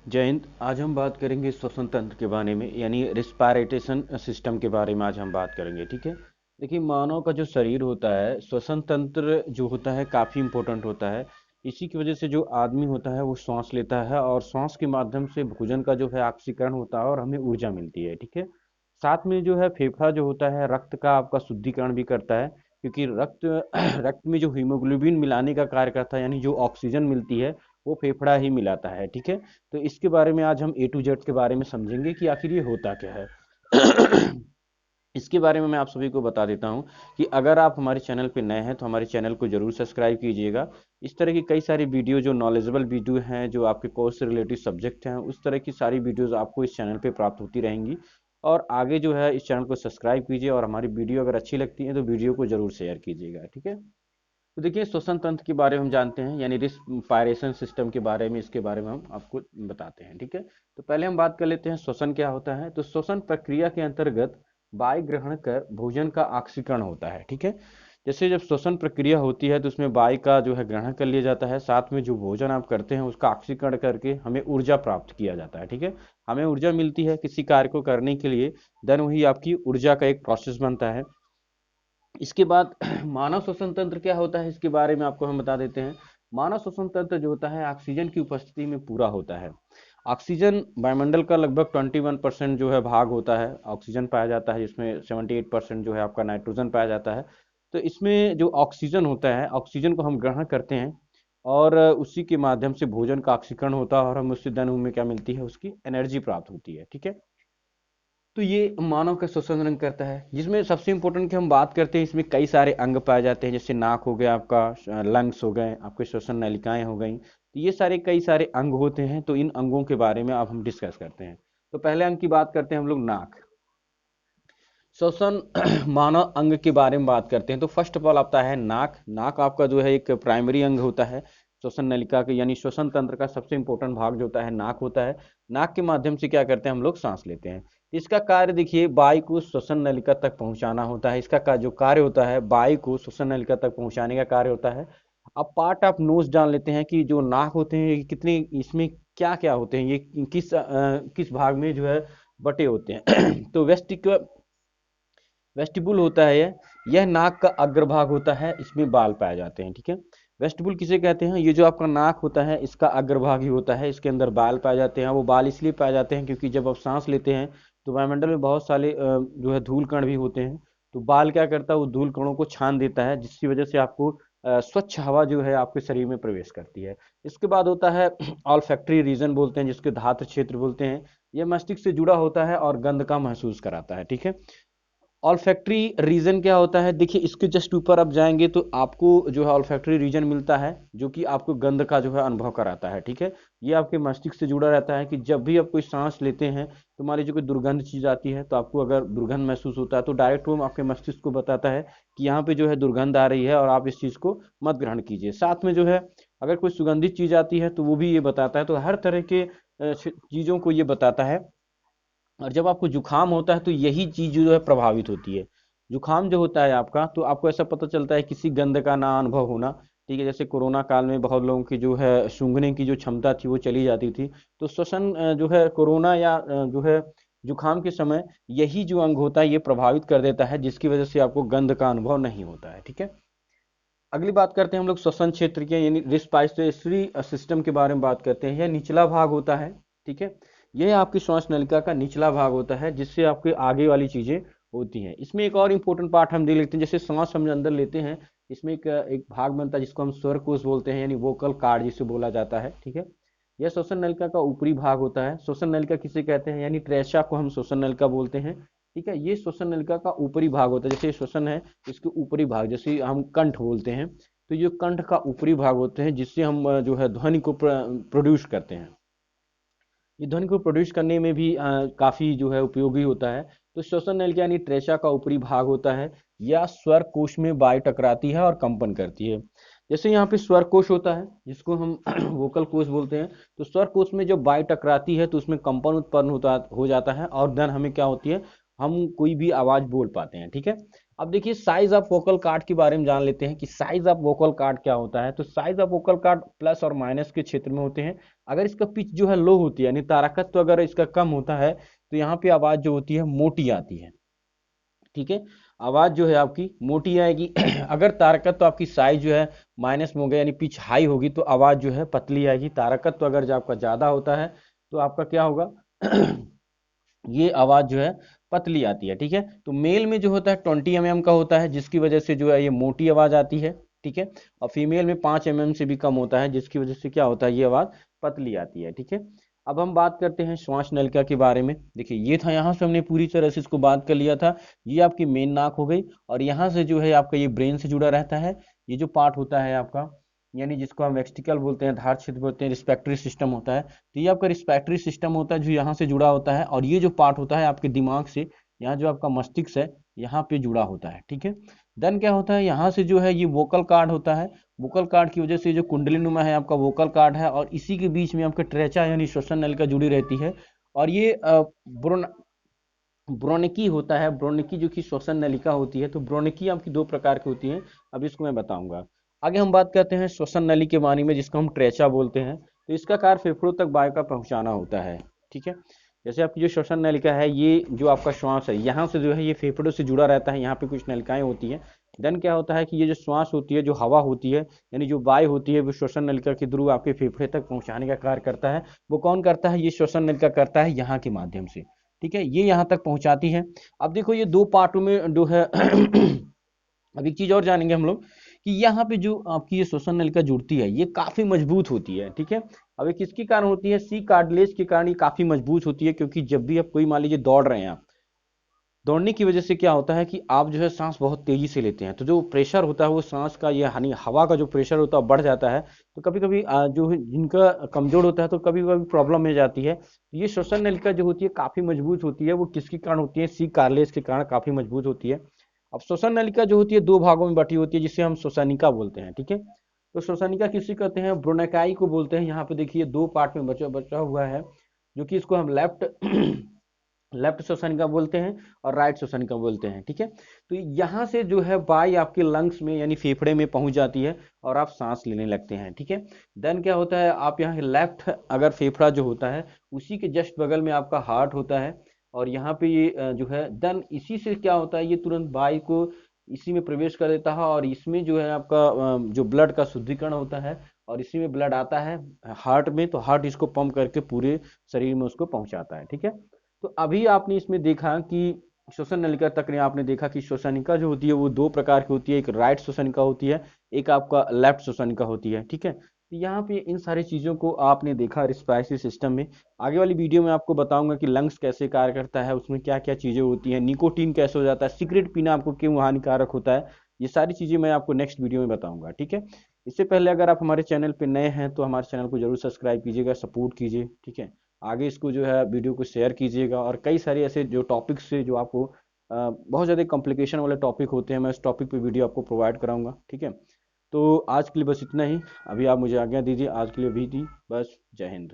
जय हिंद। आज हम बात करेंगे श्वसन तंत्र के बारे में, यानी रिस्पायरेशन सिस्टम के बारे में आज हम बात करेंगे। ठीक है। देखिए, मानव का जो शरीर होता है, श्वसन तंत्र जो होता है काफ़ी इम्पोर्टेंट होता है। इसी की वजह से जो आदमी होता है वो सांस लेता है और सांस के माध्यम से भोजन का जो है ऑक्सीकरण होता है और हमें ऊर्जा मिलती है। ठीक है। साथ में जो है फेफड़ा जो होता है रक्त का आपका शुद्धिकरण भी करता है, क्योंकि रक्त रक्त में जो हीमोग्लोबिन मिलाने का कार्य करता है, यानी जो ऑक्सीजन मिलती है वो फेफड़ा ही मिलाता है। ठीक है। तो इसके बारे में आज हम ए टू जेड के बारे में समझेंगे कि आखिर ये होता क्या है। इसके बारे में मैं आप सभी को बता देता हूं कि अगर आप हमारे चैनल पे नए हैं तो हमारे चैनल को जरूर सब्सक्राइब कीजिएगा। इस तरह की कई सारी वीडियो जो नॉलेजेबल वीडियो हैं, जो आपके कोर्स से रिलेटेड सब्जेक्ट हैं, उस तरह की सारी वीडियोस आपको इस चैनल पे प्राप्त होती रहेंगी। और आगे जो है इस चैनल को सब्सक्राइब कीजिए और हमारी वीडियो अगर अच्छी लगती है तो वीडियो को जरूर शेयर कीजिएगा। ठीक है। तो देखिए, श्वसन तंत्र के बारे में हम जानते हैं, यानी रिस्पायरेशन सिस्टम के बारे में, इसके बारे में हम आपको बताते हैं। ठीक है। तो पहले हम बात कर लेते हैं श्वसन क्या होता है। तो श्वसन प्रक्रिया के अंतर्गत वायु ग्रहण कर भोजन का ऑक्सीकरण होता है। ठीक है। जैसे जब श्वसन प्रक्रिया होती है तो उसमें वायु का जो है ग्रहण कर लिया जाता है, साथ में जो भोजन आप करते हैं उसका ऑक्सीकरण करके हमें ऊर्जा प्राप्त किया जाता है। ठीक है। हमें ऊर्जा मिलती है किसी कार्य को करने के लिए, देन वही आपकी ऊर्जा का एक प्रोसेस बनता है। इसके बाद मानव श्वसन तंत्र क्या होता है, इसके बारे में आपको हम बता देते हैं। मानव श्वसन तंत्र जो होता है ऑक्सीजन की उपस्थिति में पूरा होता है। ऑक्सीजन वायुमंडल का लगभग 21% जो है भाग होता है, ऑक्सीजन पाया जाता है, जिसमें 78% जो है आपका नाइट्रोजन पाया जाता है। तो इसमें जो ऑक्सीजन होता है, ऑक्सीजन को हम ग्रहण करते हैं और उसी के माध्यम से भोजन का ऑक्सीकरण होता है और हम उससे देन में क्या मिलती है, उसकी एनर्जी प्राप्त होती है। ठीक है। तो ये मानव का श्वसन रंग करता है, जिसमें सबसे इंपॉर्टेंट की हम बात करते हैं, इसमें कई सारे अंग पाए जाते हैं, जैसे नाक हो गया आपका, लंग्स हो गए आपके, श्वसन नलिकाएं हो गई। तो ये सारे कई सारे अंग होते हैं। तो इन अंगों के बारे में अब हम डिस्कस करते हैं। तो पहले अंग की बात करते हैं हम लोग, नाक। श्वसन मानव अंग के बारे में बात करते हैं तो फर्स्ट ऑफ ऑल आता है नाक। नाक आपका जो है एक प्राइमरी अंग होता है श्वसन नलिका के, यानी श्वसन तंत्र का सबसे इंपॉर्टेंट भाग जो होता है नाक होता है। नाक के माध्यम से क्या करते हैं, हम लोग सांस लेते हैं। इसका कार्य देखिए, वायु को श्वसन नलिका तक पहुंचाना होता है। इसका जो कार्य होता है, वायु को श्वसन नलिका तक पहुंचाने का कार्य होता है। अब पार्ट ऑफ नोज जान लेते हैं कि जो नाक होते हैं ये कितने, इसमें क्या क्या होते हैं, ये किस भाग में जो है बटे होते हैं। तो वेस्टिबुल होता है यह नाक का अग्रभाग होता है, इसमें बाल पाए जाते हैं। ठीक है। वेस्टिबुल किसे कहते हैं, ये जो आपका नाक होता है इसका अग्रभाग ही होता है, इसके अंदर बाल पाए जाते हैं। वो बाल इसलिए पाए जाते हैं क्योंकि जब आप सांस लेते हैं तो वायुमंडल में बहुत सारे जो है धूल कण भी होते हैं। तो बाल क्या करता है, वो धूल कणों को छान देता है, जिसकी वजह से आपको स्वच्छ हवा जो है आपके शरीर में प्रवेश करती है। इसके बाद होता है ऑल्फैक्टरी रीजन बोलते हैं, जिसके धात्र क्षेत्र बोलते हैं। यह मस्तिष्क से जुड़ा होता है और गंध का महसूस कराता है। ठीक है। ऑल्फैक्टरी रीजन क्या होता है, देखिए इसके जस्ट ऊपर आप जाएंगे तो आपको जो है ऑल्फैक्टरी रीजन मिलता है, जो कि आपको गंध का जो है अनुभव कराता है। ठीक है। ये आपके मस्तिष्क से जुड़ा रहता है कि जब भी आप कोई सांस लेते हैं तो मान लीजिए कोई दुर्गंध चीज आती है, तो आपको अगर दुर्गंध महसूस होता है तो डायरेक्ट वो आपके मस्तिष्क को बताता है कि यहाँ पे जो है दुर्गंध आ रही है और आप इस चीज को मत ग्रहण कीजिए। साथ में जो है अगर कोई सुगंधित चीज आती है तो वो भी ये बताता है। तो हर तरह के चीजों को ये बताता है। और जब आपको जुकाम होता है तो यही चीज जो है प्रभावित होती है। जुकाम जो होता है आपका, तो आपको ऐसा पता चलता है किसी गंध का ना अनुभव होना। ठीक है। जैसे कोरोना काल में बहुत लोगों की जो है सूंघने की जो क्षमता थी वो चली जाती थी। तो श्वसन जो है कोरोना या जो है जुकाम के समय यही जो अंग होता है ये प्रभावित कर देता है, जिसकी वजह से आपको गंध का अनुभव नहीं होता है। ठीक है। अगली बात करते हैं हम लोग श्वसन क्षेत्र के, यानी रिस्पायरेटरी सिस्टम के बारे में बात करते हैं। यह निचला भाग होता है। ठीक है। यह आपकी श्वास नलिका का निचला भाग होता है, जिससे आपके आगे वाली चीजें होती हैं। इसमें एक और इम्पोर्टेंट पार्ट हम देख लेते हैं, जैसे सांस हम अंदर लेते हैं, इसमें एक भाग बनता है जिसको हम स्वर कोश बोलते हैं, यानी वोकल कार्ड जिसे बोला जाता है। ठीक है। यह श्वसन नलिका का ऊपरी भाग होता है। श्वसन नलिका किसे कहते हैं, यानी ट्रेशा को हम श्वसन नलिका बोलते हैं। ठीक है। ये श्वसन नलिका का ऊपरी भाग होता है, जैसे श्वसन है इसके ऊपरी भाग, जैसे हम कंठ बोलते हैं, तो ये कंठ का ऊपरी भाग होते हैं, जिससे हम जो है ध्वनि को प्रोड्यूस करते हैं। ये ध्वनि को प्रोड्यूस करने में भी काफी जो है उपयोगी होता है। तो श्वसन नलिका यानी ट्रेशा का ऊपरी भाग होता है, या स्वर कोश में वायु टकराती है और कंपन करती है। जैसे यहाँ पे स्वर कोश होता है जिसको हम वोकल कोश बोलते हैं। तो स्वर कोश में जब वायु टकराती है तो उसमें कंपन उत्पन्न हो जाता है और देन हमें क्या होती है, हम कोई भी आवाज बोल पाते हैं। ठीक है। अब देखिए साइज ऑफ वोकल कार्ड के बारे में जान लेते हैं कि साइज ऑफ वोकल कार्ड क्या होता है। तो size of vocal card plus और माइनस के क्षेत्र में होते हैं। अगर इसका पिच जो है लो होती है, यानी तारकत्व तो अगर इसका कम होता है, तो यहाँ पे आवाज जो होती है मोटी आती है। ठीक है, आवाज जो है आपकी मोटी आएगी। अगर तारकत्व तो आपकी साइज जो है माइनस में हो गया, यानी पिच हाई होगी, तो आवाज जो है पतली आएगी। तारकत्व तो अगर जो आपका ज्यादा होता है, तो आपका क्या होगा? ये आवाज जो है पतली आती है। ठीक है, तो मेल में जो होता है 20 mm का होता है, जिसकी वजह से जो है ये मोटी आवाज आती है। ठीक है, और फीमेल में 5 mm से भी कम होता है, जिसकी वजह से क्या होता है, ये आवाज पतली आती है। ठीक है, अब हम बात करते हैं श्वास नलिका के बारे में। देखिए ये था, यहाँ से हमने पूरी तरह से इसको बात कर लिया था। ये आपकी मेन नाक हो गई, और यहाँ से जो है आपका ये ब्रेन से जुड़ा रहता है। ये जो पार्ट होता है आपका, यानी जिसको हम वेस्टिकल बोलते हैं, धार क्षेत्र बोलते हैं, रिस्पेक्टरी सिस्टम होता है। तो ये आपका रिस्पेक्टरी सिस्टम होता है जो यहाँ से जुड़ा होता है, और ये जो पार्ट होता है आपके दिमाग से, यहाँ जो आपका मस्तिष्क है, यहाँ पे जुड़ा होता है। ठीक है, देन क्या होता है, यहाँ से जो है ये वोकल कार्ड होता है। वोकल कार्ड की वजह से जो कुंडली नुमा है आपका वोकल कार्ड है, और इसी के बीच में आपका ट्रेचा यानी श्वसन नलिका जुड़ी रहती है। और ये ब्रोनिकी होता है। ब्रोनिकी जो कि श्वसन नलिका होती है। तो ब्रोनिकी आपकी दो प्रकार की होती है, अब इसको मैं बताऊंगा। आगे हम बात करते हैं श्वसन नली के बारे में, जिसको हम ट्रेचा बोलते हैं। तो इसका कार्य फेफड़ों तक वायु का पहुंचाना होता है। ठीक है, जैसे आपकी जो श्वसन नलिका है, ये जो आपका श्वास है, यहाँ से जो है ये फेफड़ों से जुड़ा रहता है। यहाँ पे कुछ नलिकाएं होती हैं। देन क्या होता है कि ये जो श्वास होती है, जो हवा होती है, यानी जो वायु होती है, वो श्वसन नलिका के थ्रू आपके फेफड़े तक पहुंचाने का कार्य करता है। वो कौन करता है? ये श्वसन नलिका करता है, यहाँ के माध्यम से। ठीक है, ये यहाँ तक पहुंचाती है। अब देखो ये दो पार्टों में जो है अब एक चीज और जानेंगे हम लोग कि यहाँ पे जो आपकी ये श्वसन नलिका जुड़ती है, ये काफी मजबूत होती है। ठीक है, अब ये किसके कारण होती है? सी कार्टिलेज के कारण ये काफी मजबूत होती है। क्योंकि जब भी आप कोई, मान लीजिए दौड़ रहे हैं आप, दौड़ने की वजह से क्या होता है कि आप जो है सांस बहुत तेजी से लेते हैं, तो जो प्रेशर होता है वो सांस का, ये हानि हवा का जो प्रेशर होता है बढ़ जाता है। तो कभी कभी जो जिनका कमजोर होता है, तो कभी कभी प्रॉब्लम हो जाती है। तो ये श्वसन नलिका जो होती है काफी मजबूत होती है। वो किसके कारण होती है? सी कार्लेज के कारण काफी मजबूत होती है। अब श्वसन नलिका जो होती है दो भागों में बटी होती है, जिसे हम श्वसनिका बोलते हैं। ठीक है, तो श्वसनिका किसे कहते हैं? ब्रोनेकाई को बोलते हैं। यहाँ पे देखिए दो पार्ट में बचा बचा हुआ है, जो कि इसको हम लेफ्ट लेफ्ट श्वसनिका बोलते हैं और राइट श्वसनिका बोलते हैं। ठीक है, तो यहाँ से जो है वायु आपके लंग्स में यानी फेफड़े में पहुंच जाती है, और आप सांस लेने लगते हैं। ठीक है, देन क्या होता है, आप यहाँ लेफ्ट अगर फेफड़ा जो होता है, उसी के जस्ट बगल में आपका हार्ट होता है, और यहाँ पे ये जो है, देन इसी से क्या होता है, ये तुरंत वायु को इसी में प्रवेश कर देता है, और इसमें जो है आपका जो ब्लड का शुद्धिकरण होता है, और इसी में ब्लड आता है हार्ट में, तो हार्ट इसको पंप करके पूरे शरीर में उसको पहुंचाता है। ठीक है, तो अभी आपने इसमें देखा कि श्वसन नलिका तक ने आपने देखा कि श्वसनिका जो होती है वो दो प्रकार की होती है। एक राइट श्वसनिका होती है, एक आपका लेफ्ट श्वसनिका होती है। ठीक है, तो यहाँ पे इन सारी चीजों को आपने देखा रिस्पायरेटरी सिस्टम में। आगे वाली वीडियो में आपको बताऊंगा कि लंग्स कैसे कार्य करता है, उसमें क्या क्या चीजें होती हैं, निकोटीन कैसे हो जाता है, सिगरेट पीना आपको क्यों हानिकारक होता है, ये सारी चीजें मैं आपको नेक्स्ट वीडियो में बताऊंगा। ठीक है, इससे पहले अगर आप हमारे चैनल पे नए हैं, तो हमारे चैनल को जरूर सब्सक्राइब कीजिएगा, सपोर्ट कीजिए। ठीक है, आगे इसको जो है वीडियो को शेयर कीजिएगा, और कई सारे ऐसे जो टॉपिक्स से जो आपको बहुत ज़्यादा कॉम्प्लिकेशन वाले टॉपिक होते हैं, मैं इस टॉपिक पे वीडियो आपको प्रोवाइड कराऊंगा। ठीक है, तो आज के लिए बस इतना ही। अभी आप मुझे आज्ञा दीजिए, आज के लिए भी दी बस। जय हिंद।